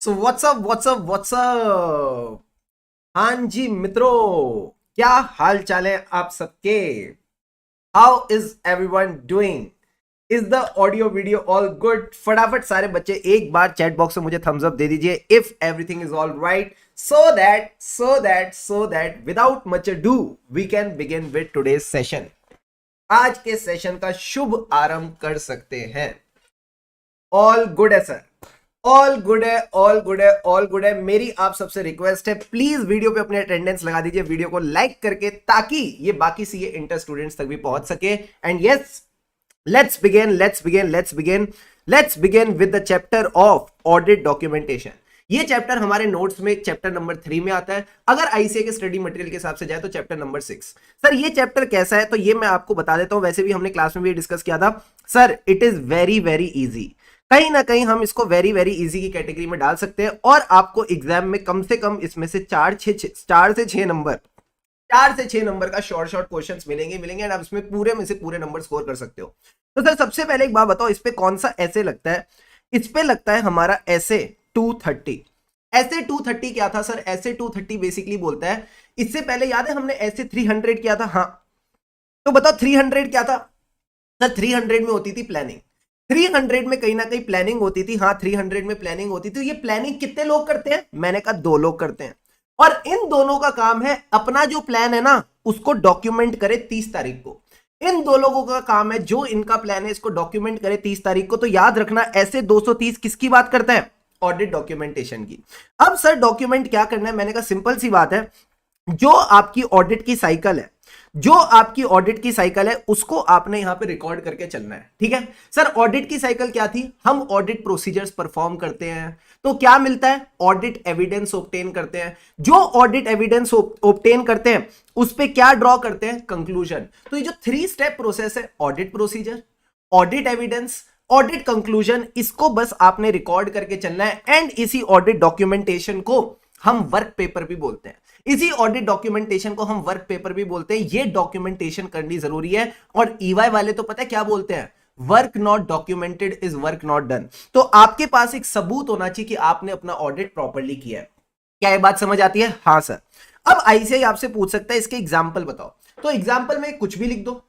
So what's up. हाँ जी मित्रों, क्या हाल चाल है आप सबके? How is everyone doing? Is the audio video all good? फटाफट सारे बच्चे एक बार चैट बॉक्स में मुझे थम्स अप दे दीजिए if everything is all right, so that without much ado we can begin with today's session. आज के सेशन का शुभ आरंभ कर सकते हैं। ऑल गुड है सर, ऑल गुड है, ऑल गुड है, ऑल गुड है। मेरी आप सबसे रिक्वेस्ट है, प्लीज वीडियो पे अपने अटेंडेंस लगा दीजिए, वीडियो को लाइक करके, ताकि ये बाकी सी ये इंटर स्टूडेंट्स तक भी पहुंच सके। And yes, let's begin with the chapter of audit documentation. ये चैप्टर हमारे नोट्स में चैप्टर नंबर 3 में आता है। अगर आईसीए के स्टडी मटेरियल के हिसाब से जाए तो चैप्टर नंबर 6। सर ये चैप्टर कैसा है, तो ये मैं आपको बता देता हूं। वैसे भी हमने क्लास में भी डिस्कस किया था sir, it is very very easy. कहीं ना कहीं हम इसको वेरी वेरी इजी की कैटेगरी में डाल सकते हैं और आपको एग्जाम में कम से कम इसमें से 4 से 6 नंबर का शॉर्ट क्वेश्चंस मिलेंगे एंड आप इसमें पूरे में से पूरे नंबर स्कोर कर सकते हो। तो सर सबसे पहले एक बात बताओ, इस पे कौन सा ऐसे लगता है? इस पे लगता है हमारा ऐसे 230। ऐसे 230 क्या था सर? ऐसे 230 बेसिकली बोलता है, इससे पहले याद है हमने ऐसे 300 किया था। हाँ, तो बताओ 300 क्या था सर? 300 में होती थी प्लानिंग। 300 में कहीं ना कहीं प्लानिंग होती थी। हाँ, 300 में प्लानिंग होती थी। ये प्लानिंग कितने लोग करते हैं? मैंने कहा 2 लोग करते हैं। और इन दोनों का काम है अपना जो प्लान है ना उसको डॉक्यूमेंट करे 30 तारीख को। इन 2 लोगों का काम है, जो इनका प्लान है इसको डॉक्यूमेंट करे 30 तारीख को। तो याद रखना, ऐसे 230 किसकी बात करता है? ऑडिट डॉक्यूमेंटेशन की। अब सर डॉक्यूमेंट क्या करना है? मैंने कहा सिंपल सी बात है, जो आपकी ऑडिट की साइकिल है उसको आपने यहां पे रिकॉर्ड करके चलना है। ठीक है सर, ऑडिट की साइकिल क्या थी? हम ऑडिट प्रोसीजर्स परफॉर्म करते हैं तो क्या मिलता है? ऑडिट एविडेंस ऑब्टेन करते हैं। जो ऑडिट एविडेंस ऑब्टेन करते हैं उस पे क्या ड्रॉ करते हैं? कंक्लूजन। तो ये जो 3 स्टेप प्रोसेस है, audit procedure, audit evidence, audit conclusion, इसको बस आपने रिकॉर्ड करके चलना है। एंड इसी ऑडिट डॉक्यूमेंटेशन को हम वर्क पेपर भी बोलते हैं। इसी ऑडिट डॉक्यूमेंटेशन को हम वर्क पेपर भी बोलते हैं। ये डॉक्यूमेंटेशन करनी जरूरी है। और ईवाई वाले तो पता है क्या बोलते हैं? Work not documented is work not done. तो आपके पास एक सबूत होना चाहिए कि आपने अपना ऑडिट प्रॉपर्ली किया है। क्या ये बात समझ आती है? हाँ सर। अब आईसीआई आपसे पूछ सकता है इसके एग्जाम्पल बताओ। तो एग्जाम्पल में कुछ भी लिख दो।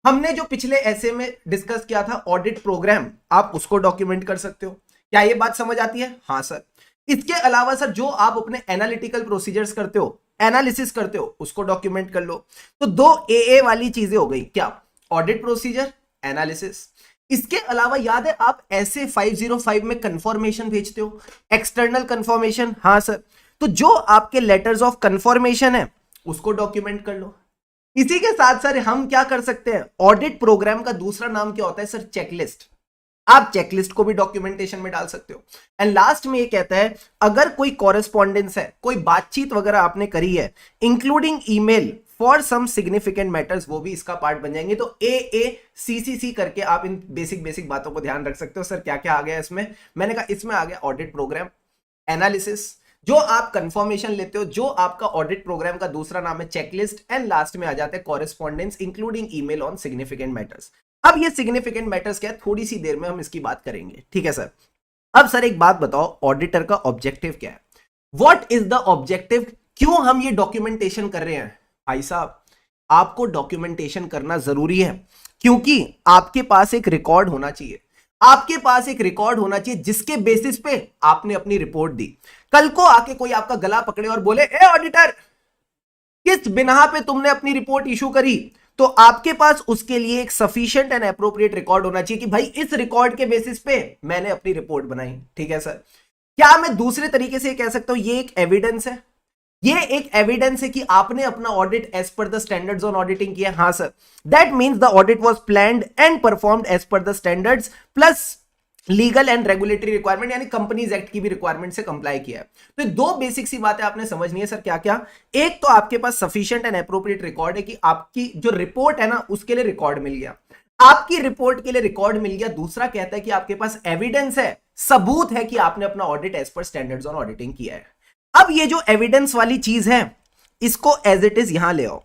हमने जो पिछले ऐसे में डिस्कस किया था ऑडिट प्रोग्राम, आप उसको डॉक्यूमेंट कर सकते हो। क्या ये बात समझ आती है? हाँ सर। इसके अलावा सर जो आप अपने एनालिटिकल प्रोसीजर्स करते हो, एनालिसिस करते हो, उसको डॉक्यूमेंट कर लो। तो 2 AA वाली चीजें हो गई। क्या? Audit procedure, analysis. इसके अलावा याद है आप ऐसे 505 में कंफर्मेशन भेजते हो, एक्सटर्नल कंफर्मेशन। हाँ सर। तो जो आपके लेटर्स ऑफ कंफर्मेशन है उसको डॉक्यूमेंट कर लो। इसी के साथ सर हम क्या कर सकते हैं? ऑडिट प्रोग्राम का दूसरा नाम क्या होता है सर? चेकलिस्ट। आप चेकलिस्ट को भी डॉक्यूमेंटेशन में डाल सकते हो। एंड लास्ट में ये कहता है, अगर कोई कॉरेस्पॉन्डेंस है, कोई बातचीत वगैरह आपने करी है, including email for some significant matters, वो भी इसका पार्ट बन जाएंगे। तो AACCC करके आप इन बेसिक बातों को ध्यान रख सकते हो। सर क्या क्या आ गया इसमें? मैंने कहा इसमें आ गया ऑडिट प्रोग्राम, एनालिसिस, जो आप कंफर्मेशन लेते हो, जो आपका ऑडिट प्रोग्राम का दूसरा नाम है चेकलिस्ट, एंड लास्ट में आ जाते हैं correspondence including email on significant matters. अब ये सिग्निफिकेंट मैटर्स क्या है, थोड़ी सी देर में हम इसकी बात करेंगे। ठीक है सर। अब सर एक बात बताओ, ऑडिटर का ऑब्जेक्टिव क्या है? What is the objective? क्यों हम ये डॉक्यूमेंटेशन कर रहे हैं? भाई साहब, आपको डॉक्यूमेंटेशन करना जरूरी है क्योंकि आपके पास एक रिकॉर्ड होना चाहिए। आपके पास एक रिकॉर्ड होना चाहिए जिसके बेसिस पे आपने अपनी रिपोर्ट दी। कल को आके कोई आपका गला पकड़े और बोले, ए ऑडिटर, किस बिना पे तुमने अपनी रिपोर्ट इशू करी? तो आपके पास उसके लिए एक सफिशिएंट एंड एप्रोप्रिएट रिकॉर्ड होना चाहिए कि भाई इस रिकॉर्ड के बेसिस पे मैंने अपनी रिपोर्ट बनाई। ठीक है सर। क्या मैं दूसरे तरीके से कह सकता हूं ये एक एविडेंस है? ये एक एविडेंस है कि आपने अपना audit as per the standards on auditing किया। हाँ sir. That means the audit was planned and performed as per the standards plus legal and regulatory requirement, यानी कंपनीज एक्ट की भी रिक्वायरमेंट से कंप्लाई किया है। तो 2 बेसिक सी बातें आपने समझनी है सर। क्या क्या? एक तो आपके पास सफिशिएंट एंड एप्रोप्रिएट रिकॉर्ड है कि आपकी जो रिपोर्ट है ना उसके लिए रिकॉर्ड मिल गया, आपकी रिपोर्ट के लिए रिकॉर्ड मिल गया। दूसरा कहता है कि आपके पास एविडेंस है, सबूत है कि आपने अपना audit as per standards on auditing किया है। अब ये जो एविडेंस वाली चीज है इसको एज इट इज यहां ले आओ।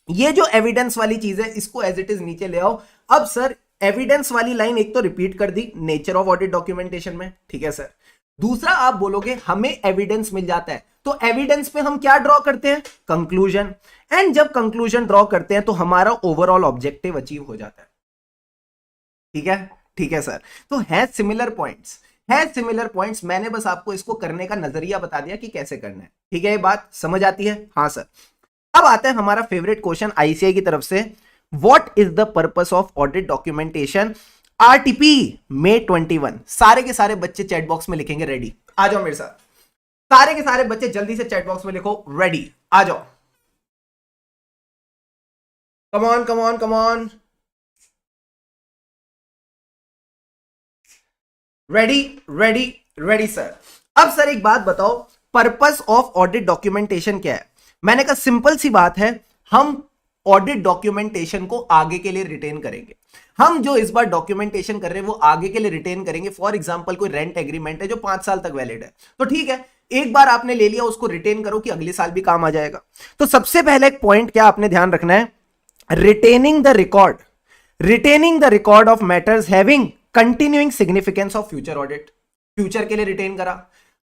ये जो एविडेंस वाली चीज है इसको एज इट इज नीचे ले आओ। अब सर एविडेंस वाली लाइन एक तो रिपीट कर दी नेचर ऑफ ऑडिट डॉक्यूमेंटेशन में। ठीक है सर। दूसरा आप बोलोगे हमें एविडेंस मिल जाता है, तो एविडेंस पे हम क्या ड्रॉ करते हैं, कंक्लूजन। एंड जब कंक्लूजन ड्रॉ करते हैं तो हमारा ओवरऑल ऑब्जेक्टिव अचीव हो जाता है। ठीक है, ठीक है सर। तो है सिमिलर पॉइंट्स, है सिमिलर पॉइंट्स, मैंने बस आपको इसको करने का नजरिया बता दिया कि कैसे करना है। ठीक है, ये बात समझ आती है? हाँ सर। अब आता है हमारा फेवरेट क्वेश्चन आईसीआई की तरफ से, what is the purpose of audit documentation RTP May 21। सारे के सारे बच्चे चैट बॉक्स में लिखेंगे रेडी। आ जाओ मेरे साथ, सारे के सारे बच्चे जल्दी से चैट बॉक्स में लिखो रेडी। आ जाओ, come on come on come on, ready ready ready sir. अब सर एक बात बताओ, पर्पस ऑफ ऑडिट डॉक्यूमेंटेशन क्या है? मैंने कहा सिंपल सी बात है, हम ऑडिट डॉक्यूमेंटेशन को आगे के लिए रिटेन करेंगे। हम जो इस बार डॉक्यूमेंटेशन कर रहे हैं वो आगे के लिए रिटेन करेंगे। फॉर एग्जांपल कोई रेंट एग्रीमेंट है जो 5 साल तक वैलिड है, तो ठीक है, एक बार आपने ले लिया, उसको रिटेन करो कि अगले साल भी काम आ जाएगा। तो सबसे पहले एक पॉइंट क्या आपने ध्यान रखना है, retaining the record, retaining the record of matters having continuing significance of future audit. Future के लिए रिटेन करा।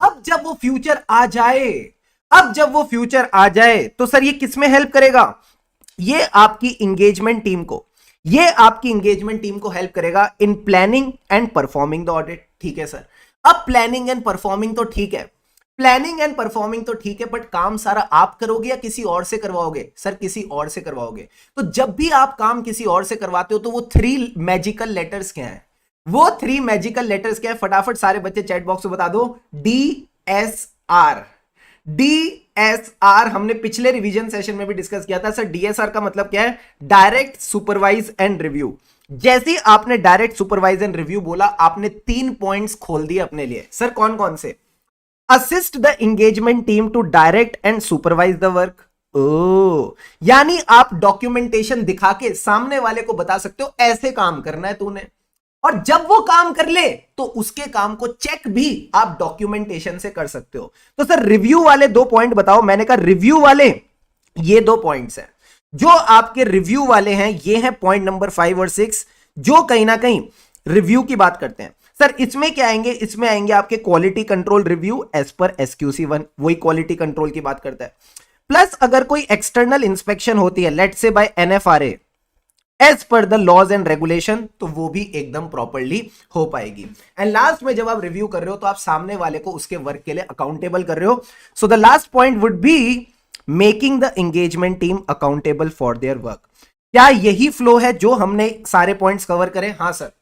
अब जब वो फ्यूचर आ जाए, अब जब वो फ्यूचर आ जाए तो सर ये किस में हेल्प करेगा? ये आपकी इंगेजमेंट टीम को, ये आपकी इंगेजमेंट टीम को हेल्प करेगा in planning and performing the audit. ठीक है सर। अब प्लानिंग एंड परफॉर्मिंग तो ठीक है, प्लानिंग एंड परफॉर्मिंग तो ठीक है, बट काम सारा आप करोगे या किसी और से करवाओगे? सर किसी और से करवाओगे। तो जब भी आप काम किसी और से करवाते हो तो वो 3 मैजिकल लेटर्स क्या है? वो 3 मैजिकल लेटर्स क्या है? फटाफट सारे बच्चे चैट बॉक्स में बता दो। DSR, DSR हमने पिछले रिवीजन सेशन में भी डिस्कस किया था। सर DSR का मतलब क्या है? Direct supervise and review. जैसे आपने डायरेक्ट सुपरवाइज एंड रिव्यू बोला, आपने 3 पॉइंट्स खोल दिए अपने लिए। सर कौन कौन से? Assist the engagement team to direct and supervise the work. ओ, यानी आप डॉक्यूमेंटेशन दिखा के सामने वाले को बता सकते हो ऐसे काम करना है तूने, और जब वो काम कर ले तो उसके काम को चेक भी आप डॉक्यूमेंटेशन से कर सकते हो। तो सर रिव्यू वाले 2 पॉइंट बताओ। मैंने कहा रिव्यू वाले ये 2 पॉइंट्स हैं जो आपके रिव्यू वाले हैं, ये हैं पॉइंट नंबर 5 और 6, जो कहीं ना कहीं रिव्यू की बात करते हैं। सर इसमें क्या आएंगे? इसमें आएंगे आपके quality control review as per SQC1, वही क्वालिटी कंट्रोल की बात करता है। प्लस अगर कोई एक्सटर्नल इंस्पेक्शन होती है, let's say by NFRA as per the laws and regulation, तो वो भी एकदम प्रॉपरली हो पाएगी। एंड लास्ट में जब आप रिव्यू कर रहे हो तो आप सामने वाले को उसके वर्क के लिए अकाउंटेबल कर रहे हो। So the last point would be making the engagement team accountable for their work. क्या यही फ्लो है जो हमने सारे पॉइंट्स कवर करें? हाँ सर।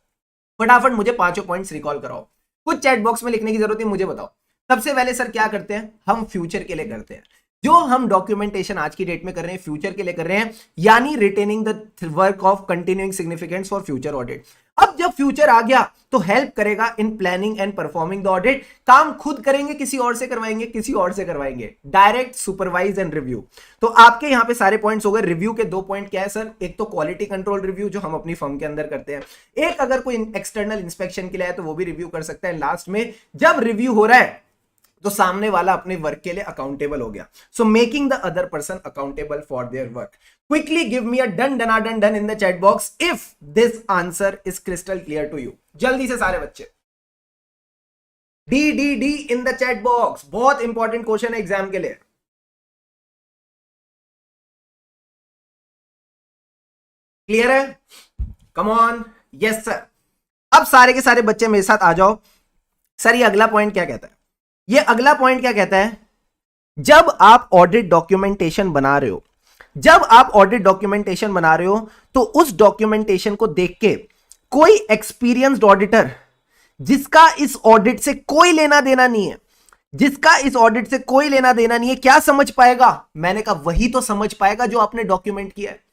फटाफट मुझे 5 पॉइंट्स रिकॉल कराओ, कुछ चैट बॉक्स में लिखने की जरूरत नहीं, मुझे बताओ। सबसे पहले सर क्या करते हैं? हम फ्यूचर के लिए करते हैं। जो हम डॉक्यूमेंटेशन आज की डेट में कर रहे हैं फ्यूचर के लिए कर रहे हैं, यानी retaining the work of continuing significance for future audit. अब जब फ्यूचर आ गया तो हेल्प करेगा in planning and performing the audit. काम खुद करेंगे, किसी और से करवाएंगे? किसी और से करवाएंगे। Direct supervise and review. तो आपके यहां पे सारे पॉइंट्स हो गए। रिव्यू के 2 पॉइंट क्या है सर? एक तो क्वालिटी कंट्रोल रिव्यू जो हम अपनी फर्म के अंदर करते हैं, एक अगर कोई एक्सटर्नल इंस्पेक्शन के लिए है तो वो भी रिव्यू कर सकता है। लास्ट में जब रिव्यू हो रहा है तो सामने वाला अपने वर्क के लिए अकाउंटेबल हो गया। So making the other person accountable for their work. Quickly give me a done dana done done in the chat box if this answer is crystal clear to you. जल्दी से सारे बच्चे D in the chat box. बहुत important question है exam के लिए। Clear है? Come on. Yes sir. अब सारे के सारे बच्चे मेरे साथ आ जाओ। सर ये अगला पॉइंट क्या कहता है? ये अगला पॉइंट क्या कहता है? जब आप ऑडिट डॉक्यूमेंटेशन बना रहे हो, जब आप ऑडिट डॉक्यूमेंटेशन बना रहे हो तो उस डॉक्यूमेंटेशन को देख के कोई एक्सपीरियंस्ड ऑडिटर जिसका इस ऑडिट से कोई लेना देना नहीं है, जिसका इस ऑडिट से कोई लेना देना नहीं है, क्या समझ पाएगा? मैंने कहा वही तो समझ पाएगा जो आपने डॉक्यूमेंट किया है।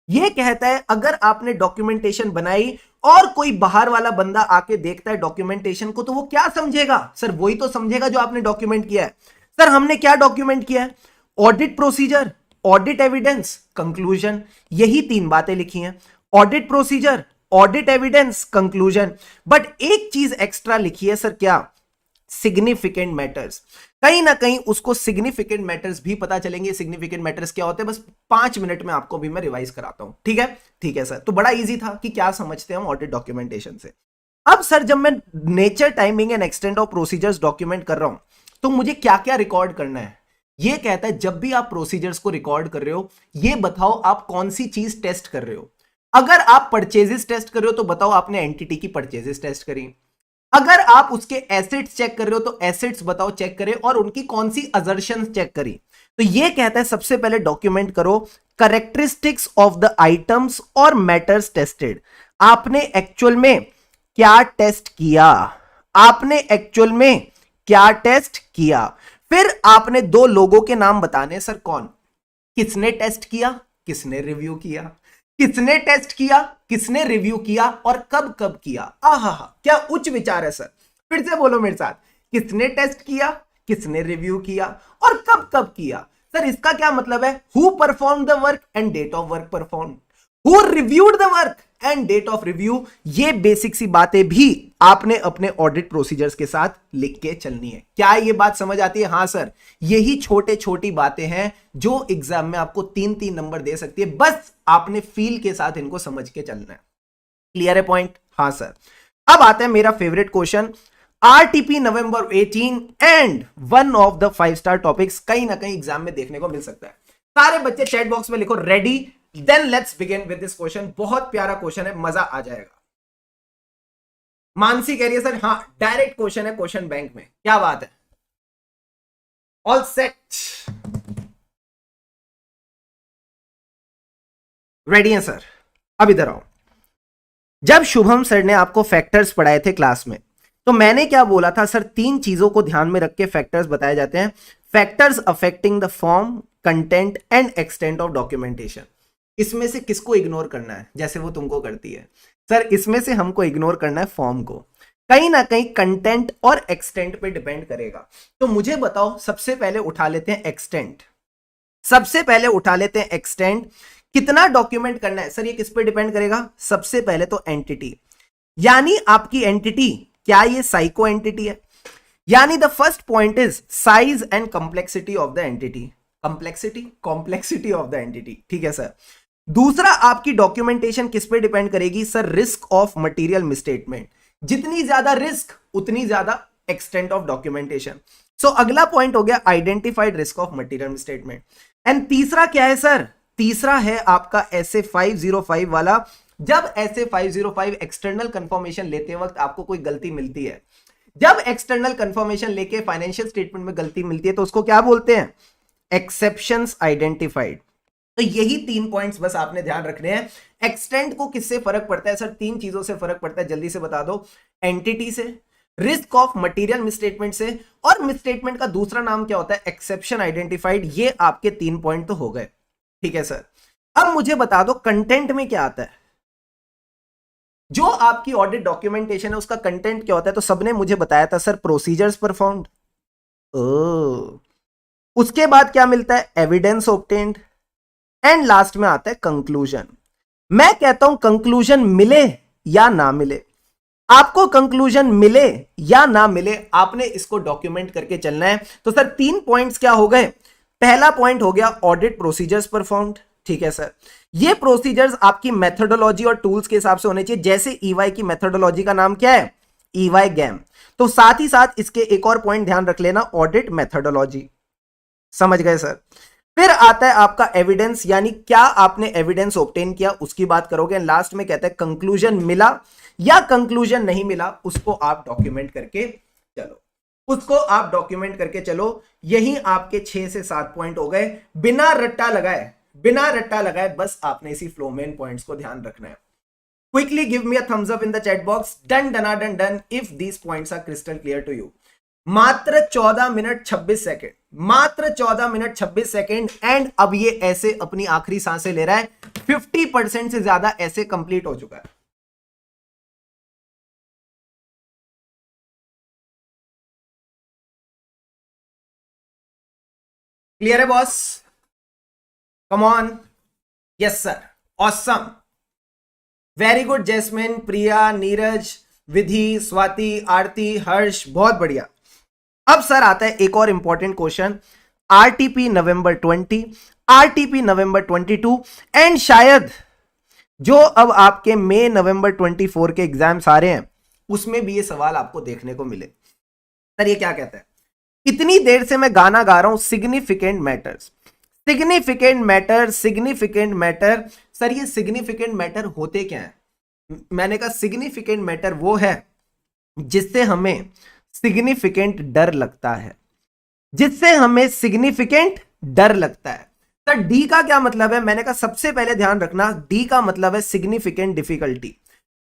ये कहता है अगर आपने डॉक्यूमेंटेशन बनाई और कोई बाहर वाला बंदा आके देखता है डॉक्यूमेंटेशन को, तो वो क्या समझेगा? सर वही तो समझेगा जो आपने डॉक्यूमेंट किया है। सर हमने क्या डॉक्यूमेंट किया है? Audit procedure, audit evidence, conclusion. यही 3 बातें लिखी हैं। Audit procedure, audit evidence, conclusion. But एक चीज एक्स्ट्रा लिखी है सर, क्या? Significant matters. कहीं ना कहीं उसको सिग्निफिकेंट मैटर्स भी पता चलेंगे। सिग्निफिकेंट मैटर्स क्या होते हैं बस 5 मिनट में आपको भी मैं रिवाइज कराता हूं। ठीक है? ठीक है सर। तो बड़ा इजी था कि क्या समझते हैं हम ऑडिट डॉक्यूमेंटेशन से। अब सर जब मैं nature, timing and extent of procedures document कर रहा हूं तो मुझे क्या क्या रिकॉर्ड करना है। ये कहता है जब भी आप प्रोसीजर्स को रिकॉर्ड कर रहे हो ये बताओ आप कौन सी चीज टेस्ट कर रहे हो। अगर आप परचेजेस टेस्ट कर रहे हो तो बताओ आपने एंटिटी की परचेजेस टेस्ट करी। अगर आप उसके एसेट्स चेक कर रहे हो तो एसेट्स बताओ चेक करें और उनकी कौन सी अजर्शंस चेक करी। तो ये कहता है सबसे पहले डॉक्यूमेंट करो कैरेक्टरिस्टिक्स ऑफ द आइटम्स और मैटर्स टेस्टेड। आपने एक्चुअल में क्या टेस्ट किया, आपने एक्चुअल में क्या टेस्ट किया। फिर आपने दो लोगों के नाम बताने, सर कौन, किसने टेस्ट किया, किसने रिव्यू किया, किसने टेस्ट किया, किसने रिव्यू किया और कब कब किया। आहा क्या उच्च विचार है सर, फिर से बोलो मेरे साथ, किसने टेस्ट किया, किसने रिव्यू किया और कब कब किया। सर इसका क्या मतलब है, who perform the work and date of work perform, who reviewed the work and date of review. ये बेसिक सी बातें भी आपने अपने ऑडिट प्रोसीजर्स के साथ लिख के चलनी है। क्या ये बात समझ आती है? हाँ सर, यही छोटे छोटी बातें हैं जो एग्जाम में आपको 3-3 नंबर दे सकती है, बस आपने फील के साथ इनको समझ के चलना है। क्लियर है पॉइंट? हाँ सर। अब आता है मेरा favourite question, RTP November 18 and one of the 5 star topics कहीं ना कहीं एग्जाम में देखने को मिल सकता है। सारे बच्चे चैट बॉक्स में लिखो ready, then let's begin with this question. बहुत प्यारा क्वेश्चन है, मजा आ जाएगा। मानसी कह रही है सर हाँ डायरेक्ट क्वेश्चन है क्वेश्चन बैंक में, क्या बात है, ऑल सेट, रेडी है सर। अब इधर आओ, जब शुभम सर ने आपको फैक्टर्स पढ़ाए थे क्लास में तो मैंने क्या बोला था सर, 3 चीजों को ध्यान में रख के फैक्टर्स बताए जाते हैं। Factors affecting the form, content and extent of documentation. इसमें से किसको इग्नोर करना है, जैसे वो तुमको करती है सर, इसमें से हमको इग्नोर करना है फॉर्म को, कहीं ना कहीं कंटेंट और एक्सटेंट पे डिपेंड करेगा। तो मुझे बताओ, सबसे पहले उठा लेते हैं एक्सटेंट, सबसे पहले उठा लेते हैं एक्सटेंट। कितना डॉक्यूमेंट करना है सर, ये किस पे डिपेंड करेगा, सबसे पहले तो एंटिटी, यानी आपकी एंटिटी क्या ये साइको एंटिटी है, यानी the first point is size and complexity of the entity, complexity of the entity, ठीक है सर। दूसरा आपकी डॉक्यूमेंटेशन किस पे डिपेंड करेगी sir, risk of material misstatement, जितनी ज्यादा रिस्क उतनी ज्यादा एक्सटेंट ऑफ डॉक्यूमेंटेशन। सो अगला पॉइंट हो गया identified risk of material misstatement. And तीसरा क्या है सर, तीसरा है आपका ऐसे 505 वाला, जब ऐसे 505 एक्सटर्नल कंफर्मेशन लेते वक्त आपको कोई गलती मिलती है, जब एक्सटर्नल कंफर्मेशन लेके फाइनेंशियल स्टेटमेंट में गलती मिलती है तो उसको क्या बोलते हैं, एक्सेप्शंस आइडेंटिफाइड। तो यही 3 पॉइंट्स बस आपने ध्यान रखने हैं। एक्सटेंट को किससे फर्क पड़ता है सर, 3 चीजों से फर्क पड़ता है, जल्दी से बता दो, एंटिटी से, रिस्क ऑफ मटेरियल मिसस्टेटमेंट से, और मिसस्टेटमेंट का दूसरा नाम क्या होता है, एक्सेप्शन आइडेंटिफाइड। ये आपके 3 पॉइंट तो हो गए, ठीक है सर। अब मुझे बता दो कंटेंट में क्या आता है, जो आपकी ऑडिट डॉक्यूमेंटेशन है उसका कंटेंट क्या होता है। तो सबने मुझे बताया था सर प्रोसीजर्स परफॉर्म्ड, उसके बाद क्या मिलता है, एविडेंस ऑब्टेन्ड, एंड लास्ट में आता है कंक्लूजन। मैं कहता हूं कंक्लूजन मिले या ना मिले, आपको कंक्लूजन मिले या ना मिले, आपने इसको डॉक्यूमेंट करके चलना है। तो सर 3 पॉइंट्स क्या हो गए, पहला पॉइंट हो गया ऑडिट प्रोसीजर्स परफॉर्म्ड, ठीक है सर। ये प्रोसीजर्स आपकी मेथोडोलॉजी और टूल्स के हिसाब से होने चाहिए, जैसे ईवाई की मेथोडोलॉजी का नाम क्या है, ईवाई गैम। तो साथ ही साथ इसके एक और पॉइंट ध्यान रख लेना, ऑडिट मेथोडोलॉजी, समझ गए सर। फिर आता है आपका एविडेंस, यानी क्या आपने एविडेंस ऑब्टेन किया उसकी बात करोगे। लास्ट में कहता है कंक्लूजन मिला या कंक्लूजन नहीं मिला, उसको आप डॉक्यूमेंट करके चलो, उसको आप डॉक्यूमेंट करके चलो। यही आपके 6 से 7 पॉइंट हो गए, बिना रट्टा लगाए, बिना रट्टा लगाए, बस आपने इसी फ्लो में इन पॉइंट्स को ध्यान रखना है। Quickly give me a thumbs up in the chat box, done dana done done if these points are crystal clear to you. मात्र 14 मिनट 26 सेकेंड, मात्र 14 मिनट 26 सेकेंड, एंड अब ये ऐसे अपनी आखिरी सांसें ले रहा है। 50% से ज्यादा ऐसे कंप्लीट हो चुका है। क्लियर है boss, come on, yes sir, awesome, very good Jasmine, Priya, Neeraj, Vidhi, Swati, Aarti, Harsh, बहुत बढ़िया। अब सर आता है एक और इंपॉर्टेंट क्वेश्चन, आरटीपी नवंबर 20, आरटीपी नवंबर 22, एंड शायद जो अब आपके मई नवंबर 24 के एग्जाम्स आ रहे हैं उसमें भी ये सवाल आपको देखने को मिले। सर ये क्या कहता है, इतनी देर से मैं गाना गा रहा हूं significant matters, significant matter, significant matter. Sir ये सिग्निफिकेंट मैटर होते क्या है? मैंने कहा सिग्निफिकेंट मैटर वो है जिससे हमें सिग्निफिकेंट डर लगता है, जिससे हमें सिग्निफिकेंट डर लगता है। सर डी का क्या मतलब है? मैंने कहा सबसे पहले ध्यान रखना, डी का मतलब है सिग्निफिकेंट डिफिकल्टी।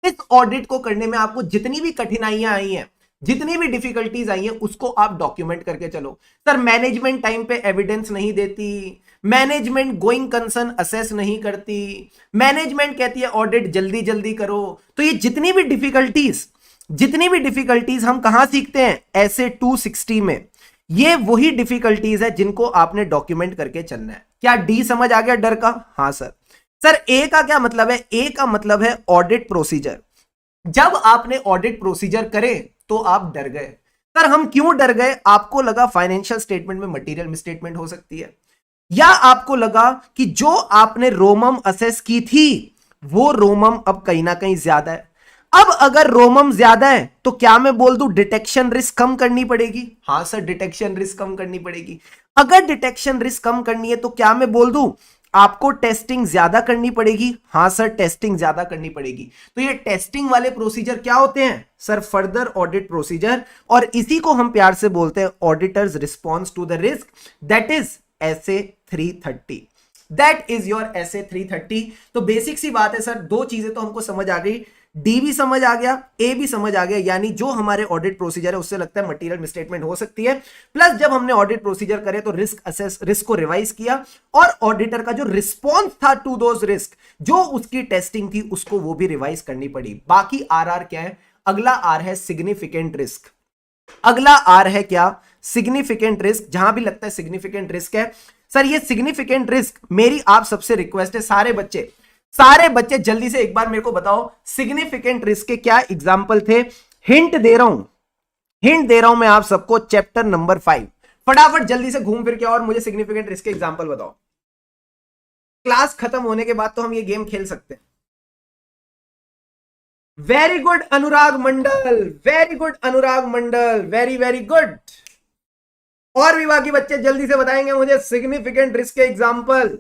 इस ऑडिट को करने में आपको जितनी भी कठिनाइयां आई हैं, जितनी भी डिफिकल्टीज आई हैं, उसको आप डॉक्यूमेंट करके चलो। सर मैनेजमेंट टाइम पे एविडेंस नहीं देती, मैनेजमेंट गोइंग कंसर्न असेस नहीं करती, मैनेजमेंट कहती है ऑडिट जल्दी जल्दी करो। तो ये जितनी भी डिफिकल्टीज हम कहां सीखते हैं? ऐसे 260 में। ये वही डिफिकल्टीज है जिनको आपने डॉक्यूमेंट करके चलना है। क्या डी समझ आ गया डर का? हां सर। सर ए का क्या मतलब है? ए का मतलब है ऑडिट प्रोसीजर। जब आपने ऑडिट प्रोसीजर करे तो आप डर गए। सर हम क्यों डर गए? आपको लगा फाइनेंशियल स्टेटमेंट में मटेरियल मिसस्टेटमेंट हो सकती है, या आपको लगा कि जो आपने रोमम असेस की थी वो रोमम अब कहीं ना कहीं ज्यादा है। अब अगर रोमम ज्यादा है तो क्या मैं बोल दूं डिटेक्शन रिस्क कम करनी पड़ेगी? हां सर डिटेक्शन रिस्क कम करनी पड़ेगी। अगर डिटेक्शन रिस्क कम करनी है तो क्या मैं बोल दूं आपको टेस्टिंग ज्यादा करनी पड़ेगी? हां सर टेस्टिंग ज्यादा करनी पड़ेगी। तो ये टेस्टिंग वाले प्रोसीजर क्या होते हैं? सर फर्दर ऑडिट प्रोसीजर, और इसी को हम प्यार से बोलते हैं auditor's response to the risk, that is SA 330। That is your SA 330। तो बेसिक सी बात है सर, दो चीजें तो हमको समझ आ गई, डी भी समझ आ गया, ए भी समझ आ गया, यानी जो हमारे ऑडिट प्रोसीजर है उससे लगता है मटेरियल मिसस्टेटमेंट हो सकती है। प्लस जब हमने ऑडिट प्रोसीजर करे तो रिस्क को रिवाइज किया, और ऑडिटर का जो रिस्पॉन्स था टू दोज रिस्क, जो उसकी टेस्टिंग थी, उसको वो भी रिवाइज करनी पड़ी। बाकी आर क्या है? अगला आर है सिग्निफिकेंट रिस्क। अगला आर है क्या? Significant risk. जहां भी लगता है सिग्निफिकेंट रिस्क है। सर ये सिग्निफिकेंट रिस्क, मेरी आप सबसे रिक्वेस्ट है, सारे बच्चे जल्दी से एक बार मेरे को बताओ सिग्निफिकेंट रिस्क के क्या एग्जांपल थे। हिंट दे रहा हूं मैं आप सबको, चैप्टर नंबर 5। फटाफट जल्दी से घूम फिर के और मुझे सिग्निफिकेंट रिस्क के एग्जांपल बताओ। क्लास खत्म होने के बाद तो हम ये गेम खेल सकते हैं। वेरी गुड अनुराग मंडल, वेरी गुड अनुराग मंडल, वेरी वेरी गुड। और भी बाकी बच्चे जल्दी से बताएंगे मुझे सिग्निफिकेंट रिस्क के एग्जांपल।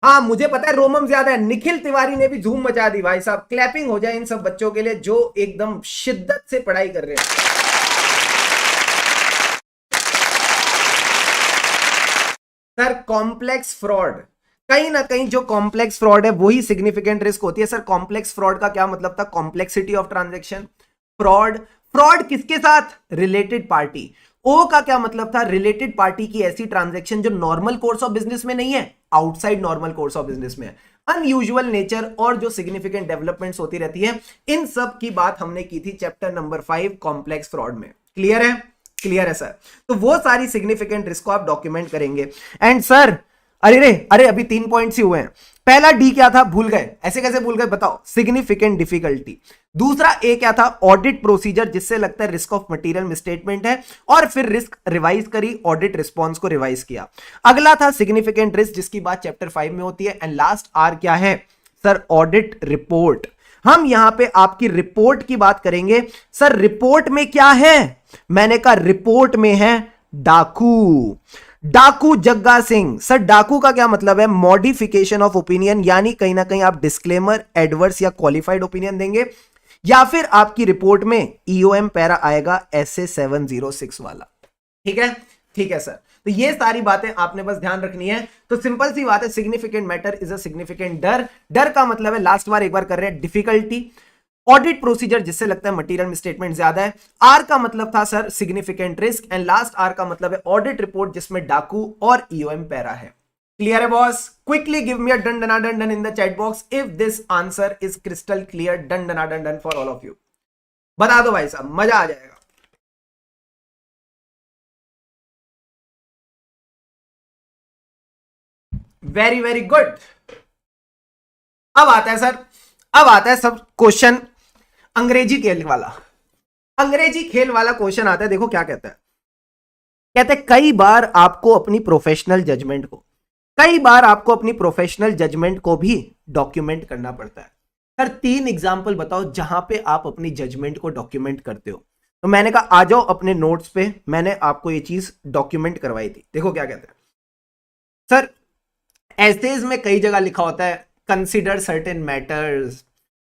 हाँ मुझे पता है रोमम ज्यादा है, निखिल तिवारी ने भी धूम मचा दी भाई साहब। क्लैपिंग हो जाए इन सब बच्चों के लिए जो एकदम शिद्दत से पढ़ाई कर रहे हैं। सर कॉम्प्लेक्स फ्रॉड, कहीं ना कहीं जो कॉम्प्लेक्स फ्रॉड है वही सिग्निफिकेंट रिस्क होती है। सर कॉम्प्लेक्स फ्रॉड का क्या मतलब था? Complexity of transaction. फ्रॉड किसके साथ? Related party. ओ का क्या मतलब था? रिलेटेड पार्टी की ऐसी ट्रांजैक्शन जो नॉर्मल कोर्स ऑफ बिजनेस में नहीं है, outside normal course of business में है। अनयूजुअल नेचर और जो सिग्निफिकेंट डेवलपमेंट्स होती रहती है, इन सब की बात हमने की थी चैप्टर नंबर 5 कॉम्प्लेक्स फ्रॉड में। क्लियर है? क्लियर है सर। तो वो सारी सिग्निफिकेंट रिस्क को आप डॉक्यूमेंट करेंगे। एंड सर अरे अभी 3 पॉइंट्स ही हुए हैं। पहला डी क्या था? भूल गए, ऐसे कैसे भूल गए बताओ? Significant difficulty. दूसरा ए क्या था? ऑडिट प्रोसीजर, जिससे लगता है रिस्क ऑफ मटेरियल मिसस्टेटमेंट है, और फिर रिस्क रिवाइज करी, ऑडिट रिस्पॉन्स को रिवाइज किया। अगला था सिग्निफिकेंट रिस्क, जिसकी बात चैप्टर 5 में होती है। एंड लास्ट आर क्या है? Sir audit report. हम यहां पे आपकी रिपोर्ट की बात करेंगे। सर रिपोर्ट में क्या है? मैंने कहा रिपोर्ट में है डाकू जग्गा सिंह। सर डाकू का क्या मतलब है? मॉडिफिकेशन ऑफ ओपिनियन, यानी कहीं ना कहीं आप डिस्क्लेमर, एडवर्स या क्वालिफाइड ओपिनियन देंगे, या फिर आपकी रिपोर्ट में ईओएम पैरा आएगा एसए 706 वाला। ठीक है? ठीक है सर। तो ये सारी बातें आपने बस ध्यान रखनी है। तो सिंपल सी बात है, significant matter is a significant डर का मतलब है, लास्ट बार एक बार कर रहे हैं, डिफिकल्टी। ऑडिट प्रोसीजर, जिससे लगता है मटेरियल मिसस्टेटमेंट ज्यादा है। आर का मतलब था sir significant risk, and last R का मतलब है ऑडिट रिपोर्ट, जिसमें डाकू और ईओएम पैरा है। क्लियर है boss? Quickly give me a done dana done done in the chat box if this answer is crystal clear. Done dana done done for all of you. बता दो भाई साहब, मजा आ जाएगा। Very very good. अब आता है सर, अब आता है सब क्वेश्चन अंग्रेजी खेल वाला। अंग्रेजी खेल वाला क्वेश्चन आता है। देखो क्या कहता है। कहते हैं कई बार आपको अपनी प्रोफेशनल जजमेंट को भी डॉक्यूमेंट करना पड़ता है। सर 3 एग्जाम्पल बताओ जहां पे आप अपनी जजमेंट को डॉक्यूमेंट करते हो। तो मैंने कहा आ जाओ अपने नोट्स पे, मैंने आपको ये चीज डॉक्यूमेंट करवाई थी। देखो क्या कहते हैं सर, एसेज में कई जगह लिखा होता है consider certain matters,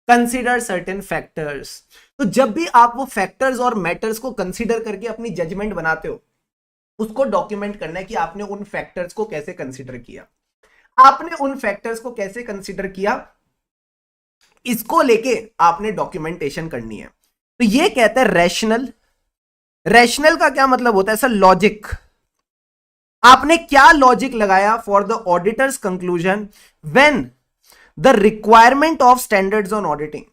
consider certain factors. तो जब भी आप वो फैक्टर्स और मैटर्स को कंसिडर करके अपनी जजमेंट बनाते हो, उसको डॉक्यूमेंट करना है कि आपने उन फैक्टर्स को कैसे कंसिडर किया, आपने उन फैक्टर्स को कैसे कंसिडर किया, इसको लेके आपने डॉक्यूमेंटेशन करनी है। तो ये कहता है रैशनल। रैशनल का क्या मतलब होता है सर? लॉजिक। आपने क्या लॉजिक लगाया for the auditors conclusion when the requirement of standards on auditing.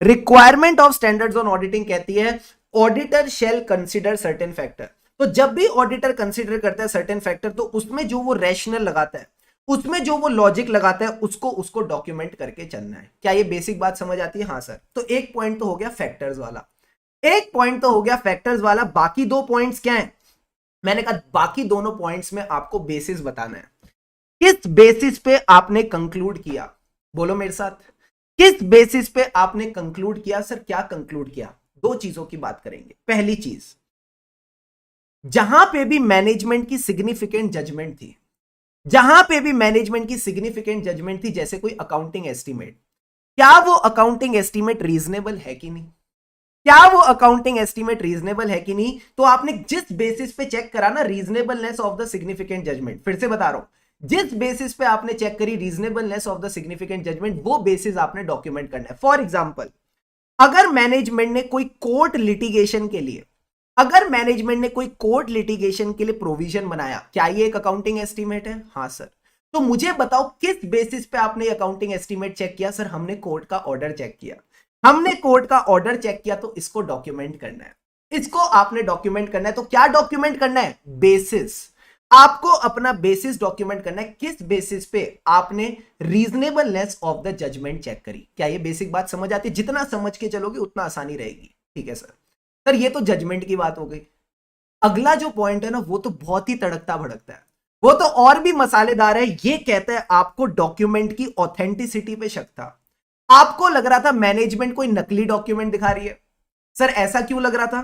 Requirement of standards on auditing कहती है auditor shall consider certain factor. तो जब भी ऑडिटर कंसिडर करता है सर्टेन फैक्टर, तो उसमें जो वो रैशनल लगाता है, उसमें जो वो लॉजिक लगाता है, उसको डॉक्यूमेंट करके चलना है। क्या ये बेसिक बात समझ आती है? हाँ सर। तो एक पॉइंट तो हो गया फैक्टर्स वाला, एक पॉइंट तो हो गया फैक्टर्स वाला। बाकी 2 पॉइंट्स क्या है? मैंने कहा बाकी दोनों पॉइंट्स में आपको बेसिस बताना है। किस बेसिस पे आपने कंक्लूड किया? बोलो मेरे साथ, किस बेसिस पे आपने कंक्लूड किया? सर क्या कंक्लूड किया? 2 चीजों की बात करेंगे। पहली चीज, जहां पे भी मैनेजमेंट की सिग्निफिकेंट जजमेंट थी, जहां पे भी मैनेजमेंट की सिग्निफिकेंट जजमेंट थी, जैसे कोई अकाउंटिंग एस्टीमेट, क्या वो अकाउंटिंग एस्टीमेट रीजनेबल है कि नहीं? क्या वो अकाउंटिंग एस्टीमेट रीजनेबल है कि नहीं? तो आपने जिस बेसिस पे चेक करा ना reasonableness of the significant judgement, फिर से बता रहा हूं, जिस बेसिस पे आपने चेक करी reasonableness of the significant judgement, वो बेसिस आपने डॉक्यूमेंट करना है। फॉर एग्जांपल, अगर मैनेजमेंट ने कोई कोर्ट लिटिगेशन के लिए, अगर मैनेजमेंट ने कोई कोर्ट लिटिगेशन के लिए प्रोविजन बनाया, क्या ये एक अकाउंटिंग एस्टीमेट है? हाँ सर। तो मुझे बताओ किस बेसिस पे आपने अकाउंटिंग एस्टीमेट चेक किया? सर हमने कोर्ट का ऑर्डर चेक किया, हमने कोर्ट का ऑर्डर चेक किया, तो इसको डॉक्यूमेंट करना है, इसको आपने डॉक्यूमेंट करना है। तो क्या डॉक्यूमेंट करना है? बेसिस। आपको अपना बेसिस डॉक्यूमेंट करना है, किस बेसिस पे आपने reasonableness of the judgement check करी। क्या ये बेसिक बात समझ आती है? जितना समझ के चलोगे उतना आसानी रहेगी। ठीक है सर। सर ये तो जजमेंट की बात हो गई। अगला जो पॉइंट है ना, वो तो बहुत ही तड़कता भड़कता है, वो तो और भी मसालेदार है। ये कहता है आपको डॉक्यूमेंट की ऑथेंटिसिटी पे शक था, आपको लग रहा था मैनेजमेंट कोई नकली डॉक्यूमेंट दिखा रही है। सर ऐसा क्यों लग रहा था?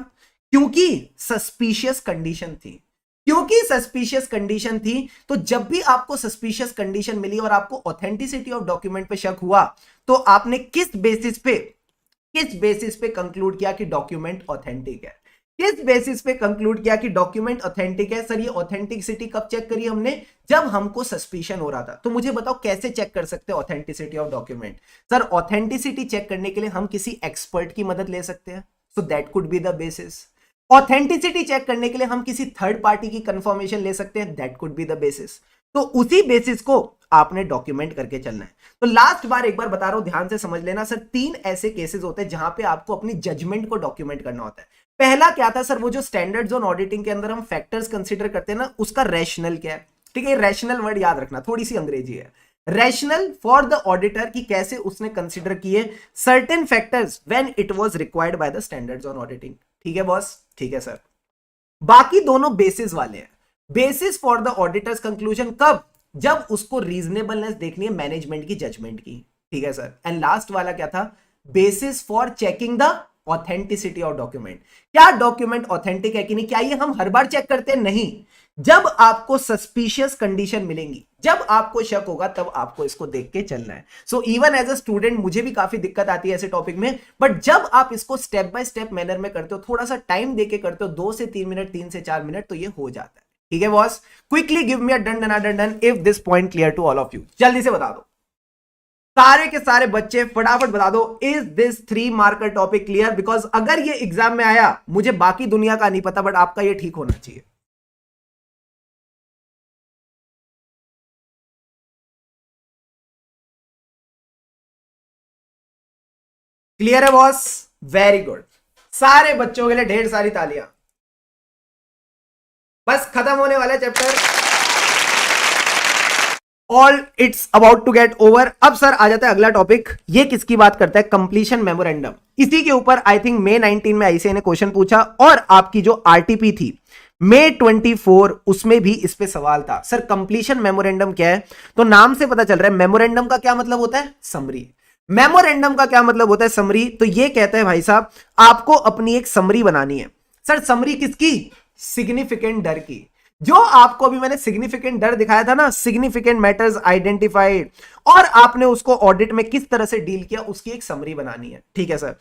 क्योंकि सस्पिशियस कंडीशन थी, क्योंकि सस्पिशियस कंडीशन थी। तो जब भी आपको सस्पिशियस कंडीशन मिली और आपको ऑथेंटिसिटी ऑफ डॉक्यूमेंट पे शक हुआ, तो आपने किस बेसिस पे कंक्लूड किया कि डॉक्यूमेंट ऑथेंटिक है? किस बेसिस पे कंक्लूड किया कि डॉक्यूमेंट ऑथेंटिक है? सर ये ऑथेंटिसिटी कब चेक करी हमने? जब हमको सस्पिशन हो रहा था। तो मुझे बताओ कैसे चेक कर सकते हैं authenticity of document? Sir authenticity check करने के लिए हम किसी एक्सपर्ट की मदद ले सकते हैं, so that could be the basis. Authenticity check करने के लिए हम किसी थर्ड पार्टी की कंफर्मेशन ले सकते हैं, that could be the basis. तो उसी बेसिस को आपने डॉक्यूमेंट करके चलना है। तो लास्ट बार एक बार बता रहा हूं, ध्यान से समझ लेना सर। 3 ऐसे केसेस होते हैं जहां पे आपको अपनी जजमेंट को डॉक्यूमेंट करना होता है। पहला क्या था सर? वो जो स्टैंडर्ड्स ऑन ऑडिटिंग के अंदर हम फैक्टर्स कंसीडर करते हैं ना, उसका रैशनल क्या है? ठीक है, रैशनल वर्ड याद रखना, थोड़ी सी अंग्रेजी है। रैशनल फॉर द ऑडिटर की कैसे उसने कंसीडर किए certain factors when it was required by the standards on auditing. ठीक है बॉस? ठीक है सर। बाकी दोनों बेसिस वाले हैं। Basis for the auditors conclusion कब? जब उसको रीजनेबलनेस देखनी है मैनेजमेंट की जजमेंट की। ठीक है सर। एंड लास्ट वाला क्या था? Basis for checking the authenticity of document. क्या डॉक्यूमेंट ऑथेंटिक है कि नहीं? क्या ये हम हर बार चेक करते हैं? नहीं। जब आपको सस्पिशियस कंडीशन मिलेंगी, जब आपको शक होगा, तब आपको इसको देख के चलना है। So even as a student मुझे भी काफी दिक्कत आती है ऐसे टॉपिक में, बट जब आप इसको स्टेप बाय स्टेप मैनर में करते हो, थोड़ा सा टाइम देके करते हो, 2 से 3 मिनट, 3 से 4 मिनट, तो ये हो जाता है। ठीक है boss? Quickly give me a done done done done if this point clear to all of you. जल्दी से बता दो सारे के सारे बच्चे, फटाफट बता दो, is this 3 marker topic clear? Because अगर ये एग्जाम में आया, मुझे बाकी दुनिया का नहीं पता, बट आपका ये ठीक होना चाहिए। क्लियर है बॉस? Very good. सारे बच्चों के लिए ढेर सारी तालियां। बस खत्म होने वाला chapter, all it's about to get over. अब सर आ जाता है अगला टॉपिक। ये किसकी बात करता है? Completion memorandum. इसी के ऊपर आई थिंक May 19 में आईसीए ने क्वेश्चन पूछा, और आपकी जो आरटीपी थी May 24, उसमें भी इस पे सवाल था। सर कंप्लीशन मेमोरेंडम क्या है? तो नाम से पता चल रहा है, मेमोरेंडम का क्या मतलब होता है? समरी। मेमोरेंडम का क्या मतलब होता है? समरी। तो ये कहता है भाई साहब आपको अपनी एक समरी बनानी है। सर समरी किसकी? सिग्निफिकेंट डर की। जो आपको अभी मैंने सिग्निफिकेंट डर दिखाया था ना, सिग्निफिकेंट मैटर्स आइडेंटिफाइड, और आपने उसको ऑडिट में किस तरह से डील किया, उसकी एक समरी बनानी है। ठीक है सर।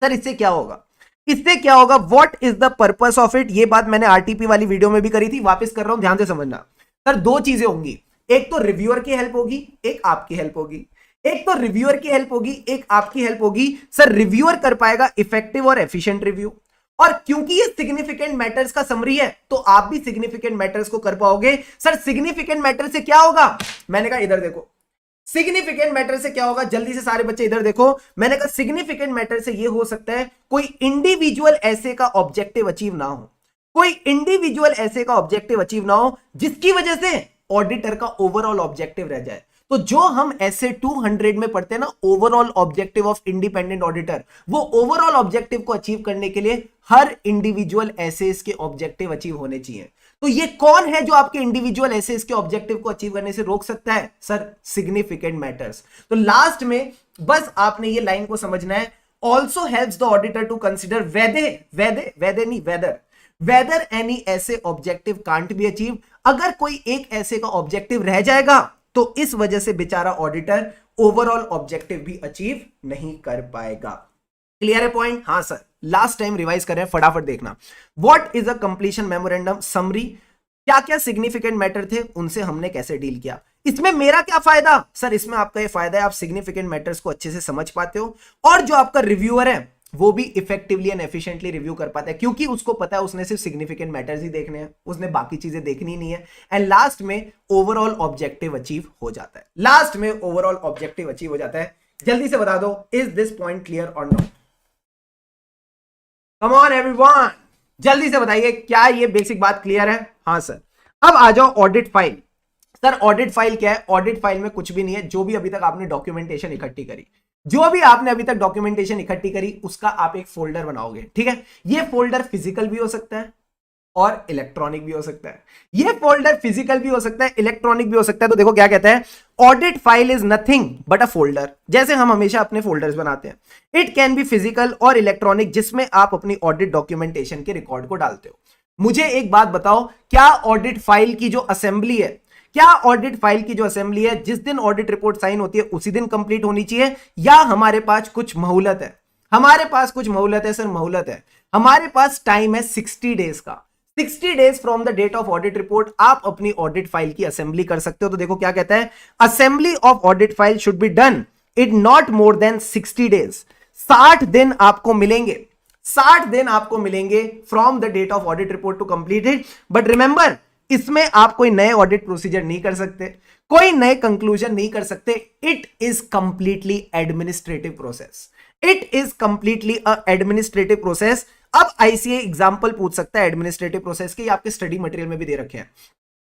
सर इससे क्या होगा? इससे क्या होगा? What is the purpose of it? ये बात मैंने आरटीपी वाली वीडियो में भी करी थी, वापस कर रहा हूं, ध्यान से समझना। सर दो चीजें होंगी, एक तो रिव्यूअर की हेल्प होगी, एक आपकी हेल्प होगी। एक तो रिव्यूअर की हेल्प होगी, एक आपकी हेल्प होगी। सर रिव्यूअर कर पाएगा इफेक्टिव और एफिशिएंट रिव्यू, और क्योंकि ये सिग्निफिकेंट मैटर्स का समरी है तो आप भी सिग्निफिकेंट मैटर्स को कर पाओगे। सर सिग्निफिकेंट मैटर से क्या होगा? मैंने कहा इधर देखो, सिग्निफिकेंट मैटर से क्या होगा? जल्दी से सारे बच्चे इधर देखो। मैंने कहा सिग्निफिकेंट मैटर से ये हो सकता है कोई इंडिविजुअल ऐसे का ऑब्जेक्टिव अचीव ना हो, कोई इंडिविजुअल ऐसे का ऑब्जेक्टिव अचीव ना हो जिसकी वजह से ऑडिटर का ओवरऑल ऑब्जेक्टिव रह जाए। तो जो हम ऐसे 200 में पढ़ते हैं ना, overall objective of independent auditor, वो ओवरऑल ऑब्जेक्टिव को अचीव करने के लिए हर इंडिविजुअल एसेस के ऑब्जेक्टिव अचीव होने चाहिए। तो ये कौन है जो आपके इंडिविजुअल एसेस के ऑब्जेक्टिव को अचीव करने से रोक सकता है? Sir significant matters. तो लास्ट में बस आपने ये लाइन को समझना है, also helps the auditor to consider whether any ऐसे ऑब्जेक्टिव कांट बी अचीव। अगर कोई एक ऐसे का ऑब्जेक्टिव रह जाएगा तो इस वजह से बेचारा ऑडिटर ओवरऑल ऑब्जेक्टिव भी अचीव नहीं कर पाएगा। क्लियर है पॉइंट? हाँ सर। लास्ट टाइम रिवाइज कर रहे हैं, फटाफट देखना। What is a completion memorandum summary? क्या क्या सिग्निफिकेंट मैटर थे, उनसे हमने कैसे डील किया। इसमें मेरा क्या फायदा? सर इसमें आपका ये फायदा है आप सिग्निफिकेंट मैटर्स को अच्छे से समझ पाते हो, और जो आपका रिव्यूअर है वो भी इफेक्टिवली एंड एफिशिएंटली रिव्यू कर पाता है, क्योंकि उसको पता है उसने सिर्फ सिग्निफिकेंट मैटर्स ही देखने हैं, उसने बाकी चीजें देखनी नहीं है। एंड लास्ट में ओवरऑल ऑब्जेक्टिव अचीव हो जाता है। लास्ट में ओवरऑल ऑब्जेक्टिव अचीव हो जाता है। जल्दी से बता दो, इज दिस पॉइंट क्लियर और नॉट? कम ऑन एवरीवन, जल्दी से बताइए, क्या ये बेसिक बात क्लियर है? हाँ सर। अब आ जाओ audit file. Sir audit file क्या है? ऑडिट फाइल में कुछ भी नहीं है, जो भी अभी तक आपने डॉक्यूमेंटेशन इकट्ठी करी, जो भी आपने अभी तक डॉक्यूमेंटेशन इकट्ठी करी, उसका आप एक फोल्डर बनाओगे। ठीक है, ये फोल्डर फिजिकल भी हो सकता है और इलेक्ट्रॉनिक भी हो सकता है। ये फोल्डर फिजिकल भी हो सकता है, इलेक्ट्रॉनिक भी हो सकता है। तो देखो क्या कहता है, audit file is nothing but a folder. जैसे हम हमेशा अपने फोल्डर्स बनाते हैं, इट कैन बी फिजिकल और इलेक्ट्रॉनिक, जिसमें आप अपनी ऑडिट डॉक्यूमेंटेशन के रिकॉर्ड को डालते हो। मुझे एक बात बताओ, क्या ऑडिट फाइल की जो असेंबली है, क्या ऑडिट फाइल की जो असेंबली है जिस दिन ऑडिट रिपोर्ट साइन होती है उसी दिन कंप्लीट होनी चाहिए, या हमारे पास कुछ मोहलत है? हमारे पास कुछ मोहलत है सर, मोहलत है। हमारे पास टाइम है 60 डेज का। 60 days from the date of audit report आप अपनी ऑडिट फाइल की असेंबली कर सकते हो। तो देखो क्या कहता है, assembly of audit file should be done in not more than 60 days. 60 दिन आपको मिलेंगे, 60 दिन आपको मिलेंगे from the date of audit report to complete it. But remember, इसमें आप कोई नए ऑडिट प्रोसीजर नहीं कर सकते, कोई नए कंक्लूजन नहीं कर सकते। It is completely administrative process, it is completely a administrative process. अब आईसीए एग्जांपल पूछ सकता है एडमिनिस्ट्रेटिव प्रोसेस के, आपके स्टडी मटेरियल में भी दे रखे हैं।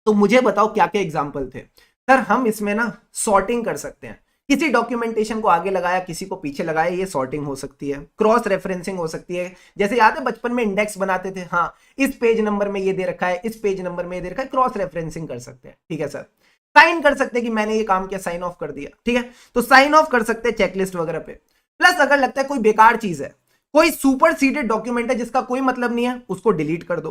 तो मुझे बताओ क्या क्या एग्जांपल थे। सर हम इसमें ना सॉर्टिंग कर सकते हैं, किसी डॉक्यूमेंटेशन को आगे लगाया, किसी को पीछे लगाया, ये सॉर्टिंग हो सकती है। क्रॉस रेफरेंसिंग हो सकती है, जैसे याद है बचपन में इंडेक्स बनाते थे, हाँ इस पेज नंबर में ये दे रखा है, इस पेज नंबर में ये दे रखा है, क्रॉस रेफरेंसिंग कर सकते हैं। ठीक है सर। साइन कर सकते हैं कि मैंने ये काम किया, साइन ऑफ कर दिया। ठीक है, तो साइन ऑफ कर सकते हैं चेकलिस्ट वगैरह पे। प्लस अगर लगता है कोई बेकार चीज है, कोई सुपरसीडेड डॉक्यूमेंट है जिसका कोई मतलब नहीं है, उसको डिलीट कर दो।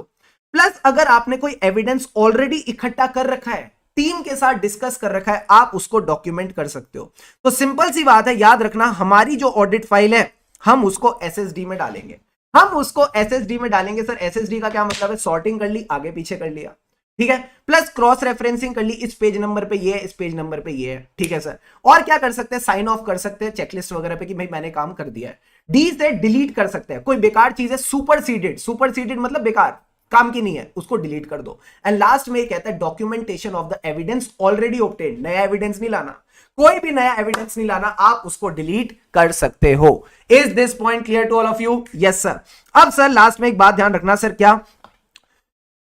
प्लस अगर आपने कोई एविडेंस ऑलरेडी इकट्ठा कर रखा है, टीम के साथ डिस्कस कर रखा है, आप उसको डॉक्यूमेंट कर सकते हो। तो सिंपल सी बात है, याद रखना, हमारी जो ऑडिट फाइल है हम उसको एसएसडी में डालेंगे, हम उसको एसएसडी में डालेंगे। सर एसएसडी का क्या मतलब है? सॉर्टिंग कर ली, आगे पीछे कर लिया। ठीक है, प्लस क्रॉस रेफरेंसिंग कर ली, इस पेज नंबर पे ये है, इस पेज नंबर पे ये है। ठीक है सर। और क्या कर सकते हैं? साइन ऑफ कर सकते हैं चेकलिस्ट वगैरह पे कि भाई मैंने काम कर दिया है। डी से डिलीट कर सकते हैं, कोई बेकार चीज है, सुपरसीडेड, सुपरसीडेड मतलब बेकार, काम की नहीं है, उसको डिलीट कर दो। एंड लास्ट में ये कहता है documentation of the evidence already obtained, नया एविडेंस नहीं लाना, कोई भी नया एविडेंस नहीं लाना, आप उसको डिलीट कर सकते हो। Is this point clear to all of you? Yes sir. अब सर लास्ट में एक बात ध्यान रखना सर, क्या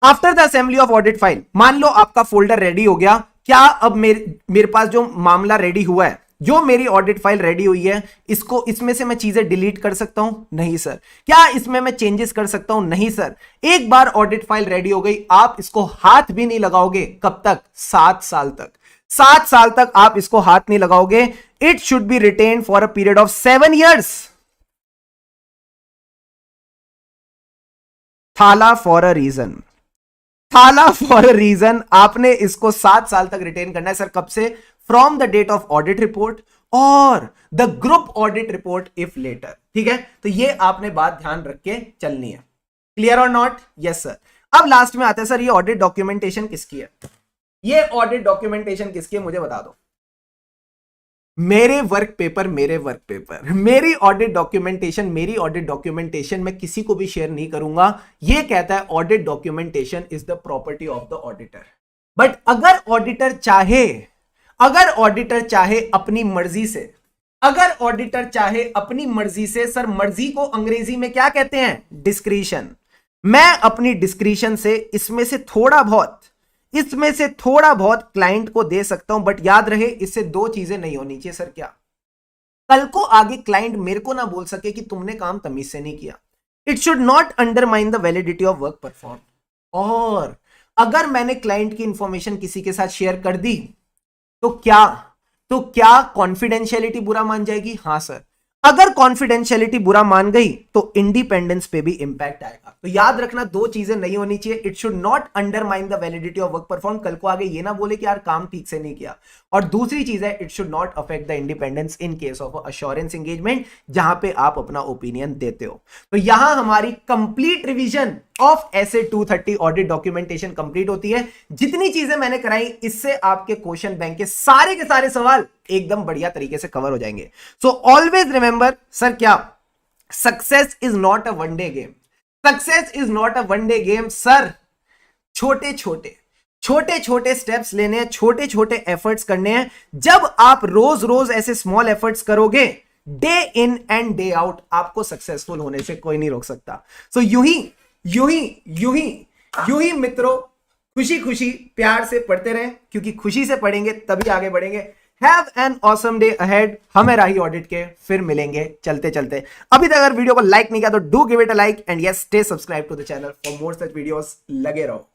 after the assembly of audit file, मान लो आपका फोल्डर रेडी हो गया, क्या अब मेरे पास जो मामला रेडी हुआ है, जो मेरी ऑडिट फाइल रेडी हुई है, इसको इसमें से मैं चीजें डिलीट कर सकता हूं? नहीं सर। क्या इसमें मैं चेंजेस कर सकता हूं? नहीं सर। एक बार ऑडिट फाइल रेडी हो गई, आप इसको हाथ भी नहीं लगाओगे। कब तक? 7 साल तक। 7 साल तक आप इसको हाथ नहीं लगाओगे। It should be retained for a period of 7 years. Thala for a reason, Thala for a reason, आपने इसको 7 साल तक रिटेन करना है सर। कब से? From the date of audit report or the group audit report if later. ठीक है, तो ये आपने बात ध्यान रख के चलनी है। क्लियर और नॉट? Yes sir. अब लास्ट में आता है सर, ये ऑडिट डॉक्यूमेंटेशन किसकी है? ये ऑडिट डॉक्यूमेंटेशन किसकी है मुझे बता दो। मेरे वर्क पेपर, मेरी ऑडिट डॉक्यूमेंटेशन मैं किसी को भी शेयर नहीं करूंगा। ये कहता है audit documentation is the property of the auditor. But अगर ऑडिटर चाहे अपनी मर्जी से, सर मर्जी को अंग्रेजी में क्या कहते हैं? डिस्क्रिशन। मैं अपनी डिस्क्रिशन से इसमें से थोड़ा बहुत क्लाइंट को दे सकता हूं, बट याद रहे इससे 2 चीजें नहीं होनी चाहिए सर। क्या? कल को आगे क्लाइंट मेरे को ना बोल सके कि तुमने काम तमीज से नहीं किया। It should not undermine the validity of work perform. और अगर मैंने क्लाइंट की इंफॉर्मेशन किसी के साथ शेयर कर दी तो क्या कॉन्फिडेंशियलिटी बुरा मान जाएगी? हां सर। अगर कॉन्फिडेंशियलिटी बुरा मान गई तो इंडिपेंडेंस पे भी इंपैक्ट आएगा। तो याद रखना 2 चीजें नहीं होनी चाहिए। It should not undermine the validity of work perform. कल को आगे ये ना बोले कि यार काम ठीक से नहीं किया। और दूसरी चीज है, it should not affect the independence in case of assurance engagement, जहां पे आप अपना ओपिनियन देते हो। तो यहां हमारी complete revision of SA 230 audit documentation complete होती है। जितनी चीजें मैंने कराई इससे आपके क्वेश्चन बैंक के सारे सवाल एकदम बढ़िया तरीके से कवर हो जाएंगे। सो ऑलवेज रिमेंबर सर, क्या success is not a one day game. Sir छोटे छोटे स्टेप्स लेने हैं, छोटे एफर्ट्स करने हैं। जब आप रोज ऐसे स्मॉल एफर्ट्स करोगे, day in and day out, आपको सक्सेसफुल होने से कोई नहीं रोक सकता। सो यूं ही मित्रों, खुशी प्यार से पढ़ते रहें, क्योंकि खुशी से पढ़ेंगे तभी आगे बढ़ेंगे। Have an awesome day ahead. हमें राही ऑडिट के फिर मिलेंगे चलते। अभी तक अगर वीडियो को लाइक नहीं किया तो do give it a like and yes stay subscribe to the channel for more such videos. लगे रहो।